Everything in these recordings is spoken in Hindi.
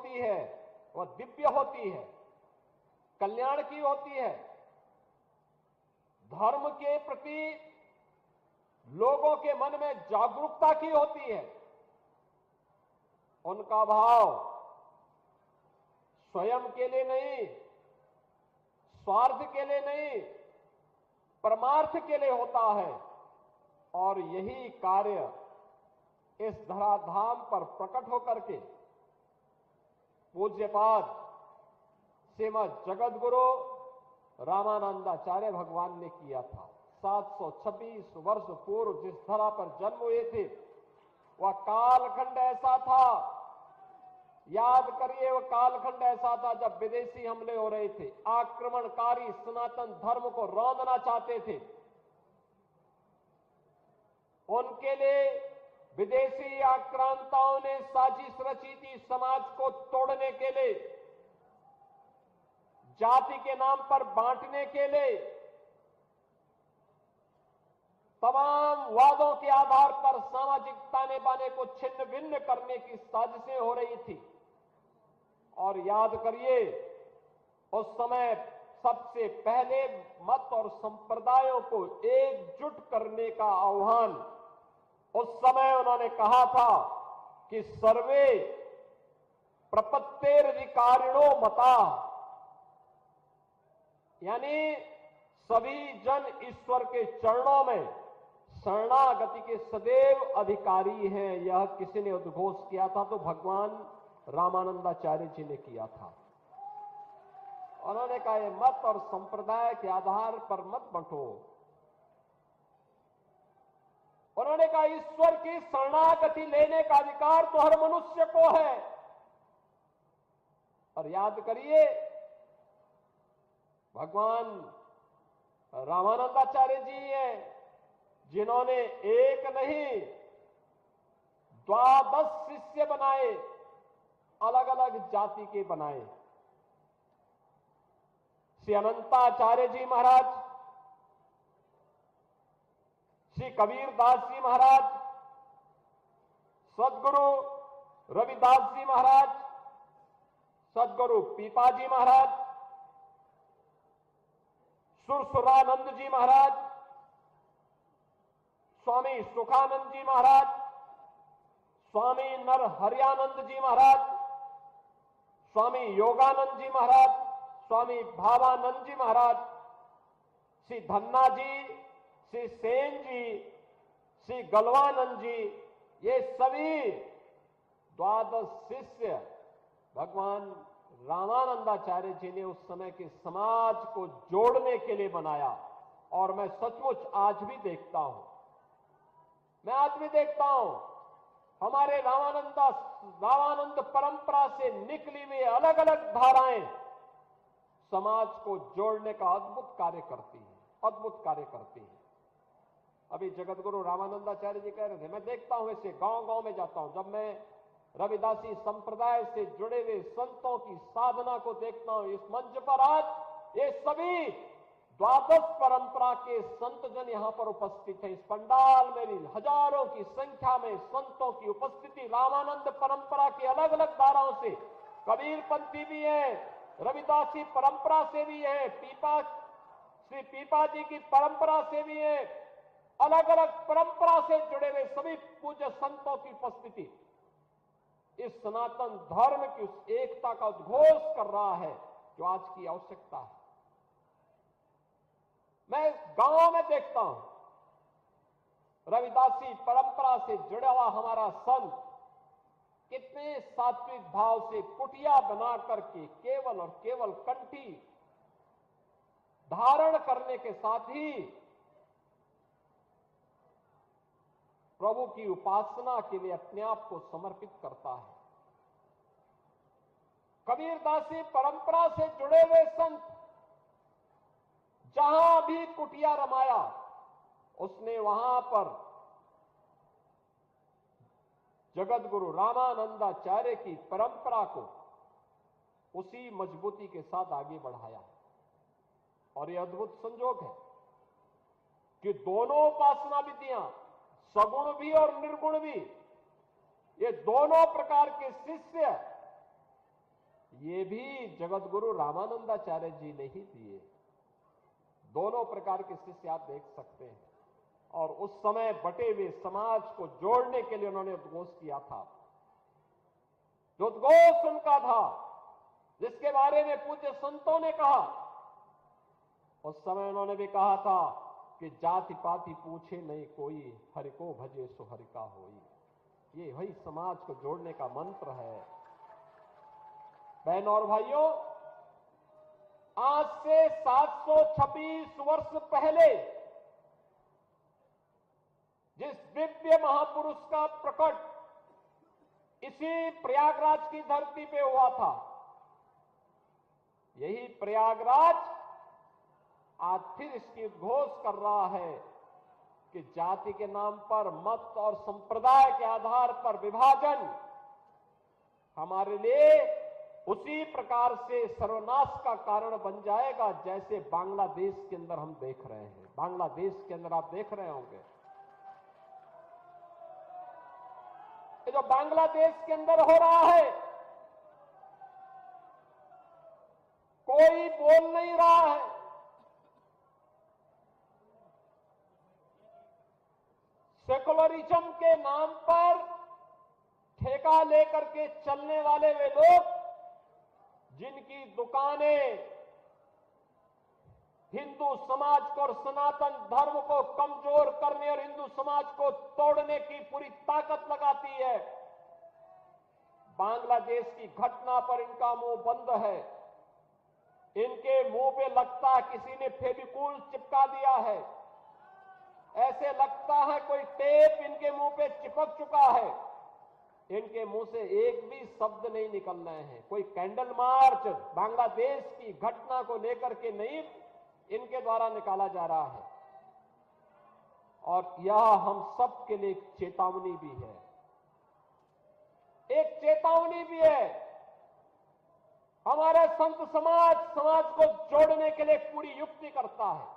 होती है वह दिव्य होती है, कल्याण की होती है। धर्म के प्रति लोगों के मन में जागरूकता की होती है। उनका भाव स्वयं के लिए नहीं, स्वार्थ के लिए नहीं, परमार्थ के लिए होता है। और यही कार्य इस धराधाम पर प्रकट होकर के पूज्यपाद श्रीमद जगतगुरु रामानंदाचार्य भगवान ने किया था। 726 वर्ष पूर्व जिस धरा पर जन्म हुए थे वह कालखंड ऐसा था, याद करिए, वह कालखंड ऐसा था जब विदेशी हमले हो रहे थे, आक्रमणकारी सनातन धर्म को रौंदना चाहते थे। उनके लिए विदेशी आक्रांताओं ने साजिश रची थी समाज को तोड़ने के लिए, जाति के नाम पर बांटने के लिए। तमाम वादों के आधार पर सामाजिक ताने बाने को छिन्न भिन्न करने की साजिशें हो रही थी। और याद करिए, उस समय सबसे पहले मत और संप्रदायों को एकजुट करने का आह्वान उस समय उन्होंने कहा था कि सर्वे प्रपत्तेरधिकारिणो मता, यानी सभी जन ईश्वर के चरणों में शरणागति के सदैव अधिकारी हैं। यह किसी ने उद्घोष किया था तो भगवान रामानंदाचार्य जी ने किया था। उन्होंने कहा ये मत और संप्रदाय के आधार पर मत बंटो। उन्होंने कहा ईश्वर की शरणागति लेने का अधिकार तो हर मनुष्य को है। और याद करिए, भगवान रामानंदाचार्य जी हैं जिन्होंने एक नहीं 12 शिष्य बनाए, अलग अलग जाति के बनाए। श्री अनंताचार्य जी महाराज, श्री कबीरदास जी महाराज, सदगुरु रविदास जी महाराज, सदगुरु पीपाजी महाराज, सुरसुरानंद जी महाराज, स्वामी सुखानंद जी महाराज, स्वामी नरहरियानंद जी महाराज, स्वामी योगानंद जी महाराज, स्वामी भावानंद जी महाराज, श्री धन्ना जी, श्री सेन जी, श्री गलवानंद जी, ये सभी 12 शिष्य भगवान रामानंदाचार्य जी ने उस समय के समाज को जोड़ने के लिए बनाया। और मैं सचमुच आज भी देखता हूं, मैं आज भी देखता हूं, हमारे रामानंद परंपरा से निकली हुई अलग अलग धाराएं समाज को जोड़ने का अद्भुत कार्य करती हैं, अद्भुत कार्य करती हैं। अभी जगतगुरु रामानंदाचार्य जी कह रहे थे, मैं देखता हूं ऐसे गांव-गांव में जाता हूं, जब मैं रविदासी संप्रदाय से जुड़े हुए संतों की साधना को देखता हूं, इस मंच पर आज ये सभी द्वादश परंपरा के संतजन यहां पर उपस्थित हैं। इस पंडाल में भी हजारों की संख्या में संतों की उपस्थिति, रामानंद परंपरा की अलग अलग धाराओं से, कबीरपंथी भी है, रविदासी परंपरा से भी है, श्री पीपा जी की परंपरा से भी है, अलग अलग परंपरा से जुड़े हुए सभी पूज्य संतों की उपस्थिति इस सनातन धर्म की उस एकता का उद्घोष कर रहा है जो आज की आवश्यकता है। मैं गांव में देखता हूं, रविदासी परंपरा से जुड़ा हुआ हमारा संत कितने सात्विक भाव से कुटिया बना करके केवल और केवल कंठी धारण करने के साथ ही प्रभु की उपासना के लिए अपने आप को समर्पित करता है। कबीरदासी परंपरा से जुड़े हुए संत जहां भी कुटिया रमाया, उसने वहां पर जगतगुरु रामानंदाचार्य की परंपरा को उसी मजबूती के साथ आगे बढ़ाया। और यह अद्भुत संजोग है कि दोनों उपासना विधियां, सगुण भी और निर्गुण भी, ये दोनों प्रकार के शिष्य ये भी जगत गुरु रामानंदाचार्य जी ने ही दिए। दोनों प्रकार के शिष्य आप देख सकते हैं। और उस समय बटे हुए समाज को जोड़ने के लिए उन्होंने उद्घोष किया था। जो उद्घोष उनका था, जिसके बारे में पूज्य संतों ने कहा, उस समय उन्होंने भी कहा था कि जाति पाति पूछे नहीं कोई, हरि को भजे सो हरि का होई। ये वही समाज को जोड़ने का मंत्र है। बहनों और भाइयों, आज से 726 वर्ष पहले जिस दिव्य महापुरुष का प्रकट इसी प्रयागराज की धरती पे हुआ था, यही प्रयागराज आज फिर इसकी उद्घोष कर रहा है कि जाति के नाम पर, मत और संप्रदाय के आधार पर विभाजन हमारे लिए उसी प्रकार से सर्वनाश का कारण बन जाएगा जैसे बांग्लादेश के अंदर हम देख रहे हैं। बांग्लादेश के अंदर आप देख रहे होंगे, ये जो बांग्लादेश के अंदर हो रहा है, कोई बोल नहीं रहा है। सेकुलरिज्म के नाम पर ठेका लेकर के चलने वाले वे लोग, जिनकी दुकानें हिंदू समाज को और सनातन धर्म को कमजोर करने और हिंदू समाज को तोड़ने की पूरी ताकत लगाती है, बांग्लादेश की घटना पर इनका मुंह बंद है। इनके मुंह पे लगता किसी ने फेविकोल चिपका दिया है, ऐसे लगता है कोई टेप इनके मुंह पे चिपक चुका है। इनके मुंह से एक भी शब्द नहीं निकल रहे हैं। कोई कैंडल मार्च बांग्लादेश की घटना को लेकर के नहीं इनके द्वारा निकाला जा रहा है। और यह हम सब के लिए एक चेतावनी भी है, एक चेतावनी भी है। हमारे संत समाज को जोड़ने के लिए पूरी युक्ति करता है।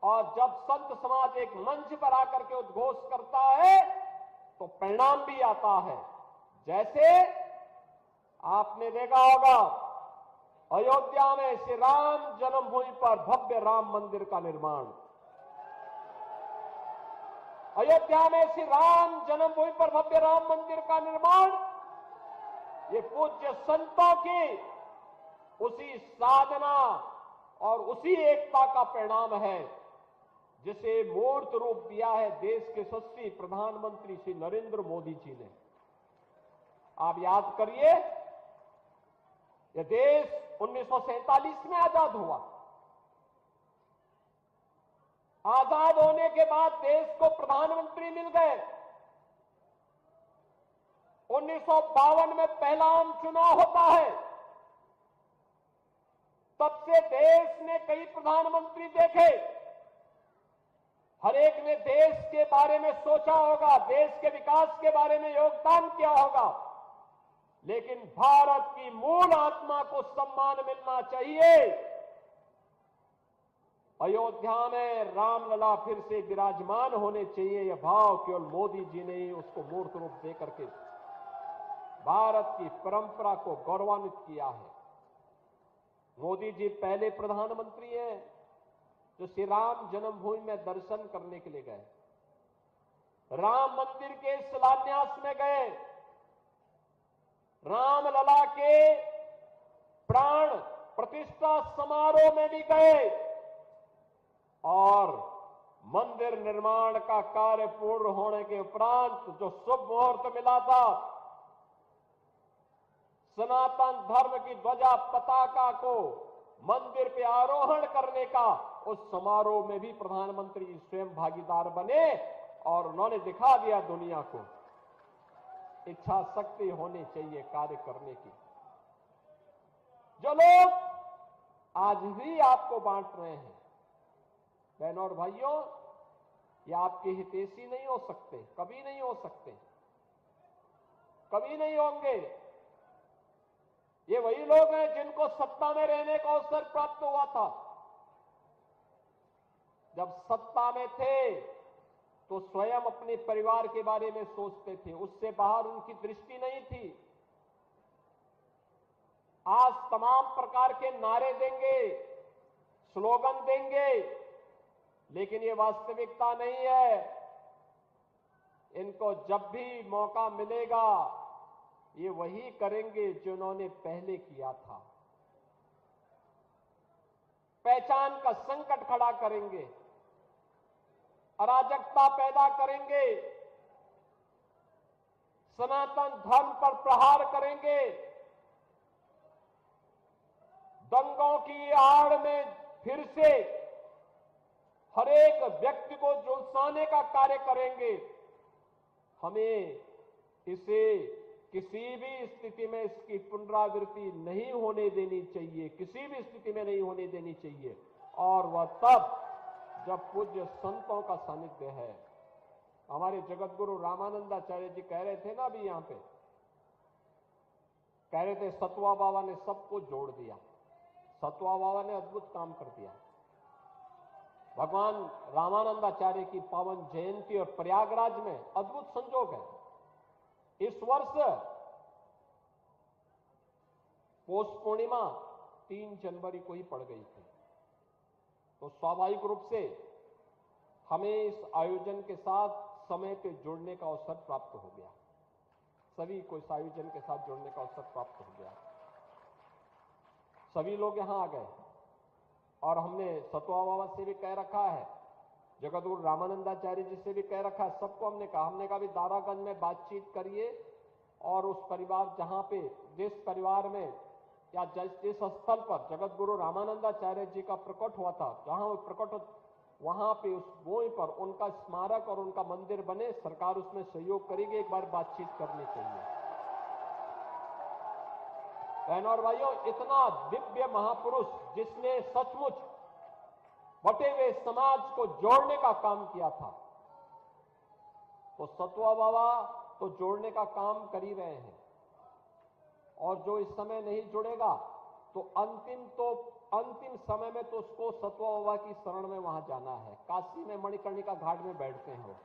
और जब संत समाज एक मंच पर आकर के उद्घोष करता है तो परिणाम भी आता है। जैसे आपने देखा होगा, अयोध्या में श्री राम जन्मभूमि पर भव्य राम मंदिर का निर्माण, अयोध्या में श्री राम जन्मभूमि पर भव्य राम मंदिर का निर्माण, ये पूज्य संतों की उसी साधना और उसी एकता का परिणाम है जिसे मूर्त रूप दिया है देश के यशस्वी प्रधानमंत्री श्री नरेंद्र मोदी जी ने। आप याद करिए, यह देश 1947 में आजाद हुआ। आजाद होने के बाद देश को प्रधानमंत्री मिल गए। 1952 में पहला आम चुनाव होता है। तब से देश ने कई प्रधानमंत्री देखे। हर एक ने देश के बारे में सोचा होगा, देश के विकास के बारे में योगदान किया होगा, लेकिन भारत की मूल आत्मा को सम्मान मिलना चाहिए। अयोध्या में रामलला फिर से विराजमान होने चाहिए, यह भाव केवल मोदी जी ने ही उसको मूर्त रूप देकर के भारत की परंपरा को गौरवान्वित किया है। मोदी जी पहले प्रधानमंत्री हैं जो श्री राम जन्मभूमि में दर्शन करने के लिए गए, राम मंदिर के शिलान्यास में गए, रामलला के प्राण प्रतिष्ठा समारोह में भी गए और मंदिर निर्माण का कार्य पूर्ण होने के उपरांत जो शुभ मुहूर्त मिला था, सनातन धर्म की ध्वजा पताका को मंदिर पे आरोहण करने का, उस समारोह में भी प्रधानमंत्री जी स्वयं भागीदार बने और उन्होंने दिखा दिया दुनिया को इच्छा शक्ति होनी चाहिए कार्य करने की। जो लोग आज भी आपको बांट रहे हैं, बहनों और भाइयों, ये आपके हितैषी नहीं हो सकते, कभी नहीं हो सकते, कभी नहीं होंगे। ये वही लोग हैं जिनको सत्ता में रहने का अवसर प्राप्त हुआ था। जब सत्ता में थे तो स्वयं अपने परिवार के बारे में सोचते थे, उससे बाहर उनकी दृष्टि नहीं थी। आज तमाम प्रकार के नारे देंगे, स्लोगन देंगे, लेकिन ये वास्तविकता नहीं है। इनको जब भी मौका मिलेगा ये वही करेंगे जिन्होंने पहले किया था। पहचान का संकट खड़ा करेंगे, अराजकता पैदा करेंगे, सनातन धर्म पर प्रहार करेंगे, दंगों की आड़ में फिर से हर एक व्यक्ति को झुलसाने का कार्य करेंगे। हमें इसे किसी भी स्थिति में इसकी पुनरावृत्ति नहीं होने देनी चाहिए, किसी भी स्थिति में नहीं होने देनी चाहिए। और वह तब जब पूज्य संतों का सानिध्य है। हमारे जगत गुरु रामानंदाचार्य जी कह रहे थे ना अभी यहां पे, कह रहे थे सतुआ बाबा ने सबको जोड़ दिया। सतुआ बाबा ने अद्भुत काम कर दिया। भगवान रामानंदाचार्य की पावन जयंती और प्रयागराज में अद्भुत संजोग है। इस वर्ष पौष पूर्णिमा 3 जनवरी को ही पड़ गई थी, तो स्वाभाविक रूप से हमें इस आयोजन के साथ समय पे जुड़ने का अवसर प्राप्त हो गया। सभी को इस आयोजन के साथ जुड़ने का अवसर प्राप्त हो गया। सभी लोग यहां आ गए और हमने सतुआ बाबा से भी कह रखा है, जगत गुरु रामानंदाचार्य जी से भी कह रखा है, सबको हमने कहा भी दारागंज में बातचीत करिए और उस परिवार जहां पे जिस परिवार में या जिस स्थल पर जगत गुरु रामानंदाचार्य जी का प्रकट हुआ था, जहां वो प्रकट वहां पे उस भूमि पर उनका स्मारक और उनका मंदिर बने, सरकार उसमें सहयोग करेगी। एक बार बातचीत करनी चाहिए। बहनों और भाइयों, इतना दिव्य महापुरुष जिसने सचमुच बटे हुए समाज को जोड़ने का काम किया था, तो सतुआ बाबा तो जोड़ने का काम कर ही रहे हैं। और जो इस समय नहीं जुड़ेगा तो अंतिम समय में तो उसको सतुआ बाबा की शरण में वहां जाना है। काशी में मणिकर्णिका घाट में बैठते हैं वो।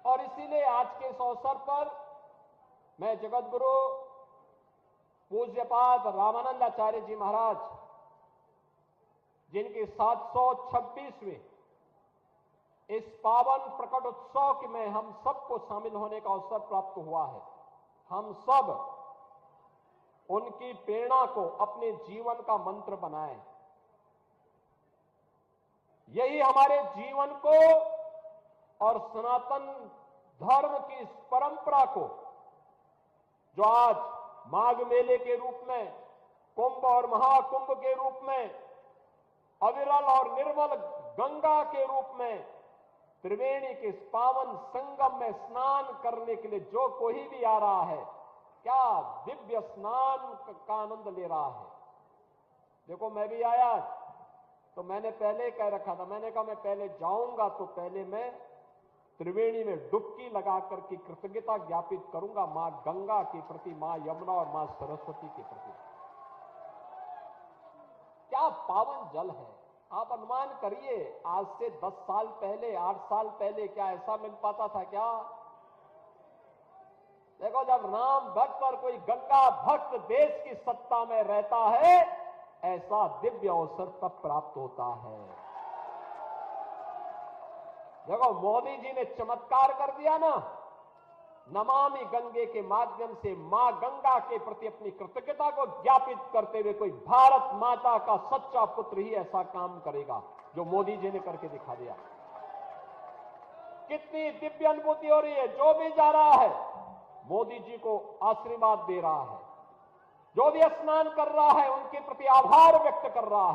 और इसीलिए आज के इस अवसर पर मैं जगत गुरु पूज्यपाद रामानंदाचार्य जी महाराज, जिनकी 726वीं इस पावन प्रकट उत्सव में हम सबको शामिल होने का अवसर प्राप्त हुआ है, हम सब उनकी प्रेरणा को अपने जीवन का मंत्र बनाएं। यही हमारे जीवन को और सनातन धर्म की इस परंपरा को, जो आज माघ मेले के रूप में, कुंभ और महाकुंभ के रूप में, अविरल और निर्मल गंगा के रूप में, त्रिवेणी के इस पावन संगम में स्नान करने के लिए जो कोई भी आ रहा है, क्या दिव्य स्नान का आनंद ले रहा है। देखो, मैं भी आया तो मैंने पहले कह रखा था, मैंने कहा मैं पहले जाऊंगा तो पहले मैं त्रिवेणी में डुबकी लगाकर की कृतज्ञता ज्ञापित करूंगा मां गंगा के प्रति, मां यमुना और मां सरस्वती के प्रति। क्या पावन जल है। आप अनुमान करिए, आज से 10 साल पहले, 8 साल पहले क्या ऐसा मिल पाता था क्या? देखो, जब राम भक्त और कोई गंगा भक्त देश की सत्ता में रहता है, ऐसा दिव्य अवसर तब प्राप्त होता है। देखो, मोदी जी ने चमत्कार कर दिया ना, नमामि गंगे के माध्यम से मां गंगा के प्रति अपनी कृतज्ञता को ज्ञापित करते हुए कोई भारत माता का सच्चा पुत्र ही ऐसा काम करेगा जो मोदी जी ने करके दिखा दिया। कितनी दिव्य अनुभूति हो रही है। जो भी जा रहा है मोदी जी को आशीर्वाद दे रहा है, जो भी स्नान कर रहा है उनके प्रति आभार व्यक्त कर रहा है।